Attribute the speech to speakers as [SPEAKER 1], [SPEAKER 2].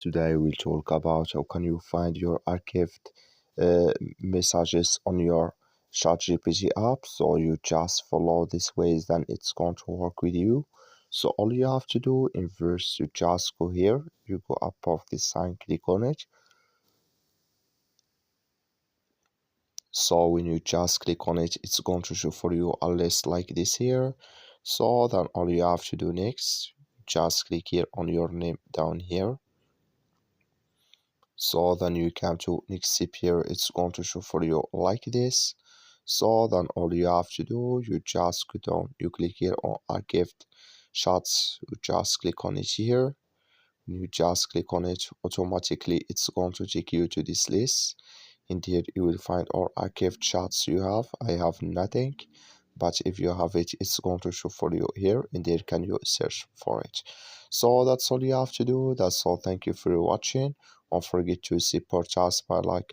[SPEAKER 1] today we'll talk about how can you find your archived uh, messages on your ChatGPT app. So you just follow these ways, then it's going to work with you. So all you have to do in first, you just go here, you go above this sign, click on it. So when you just click on it, it's going to show for you a list like this here. So then all you have to do next, just click here on your name down here. So then you come to next step here, it's going to show for you like this. So then all you have to do, you just go down, you click here on archived shots, you just click on it here. When you just click on it, automatically it's going to take you to this list. In here you will find all archived chats you have. I have nothing, but if you have it, it's going to show for you here. In there can you search for it. So that's all you have to do. That's all. Thank you for watching. Don't forget to support us by liking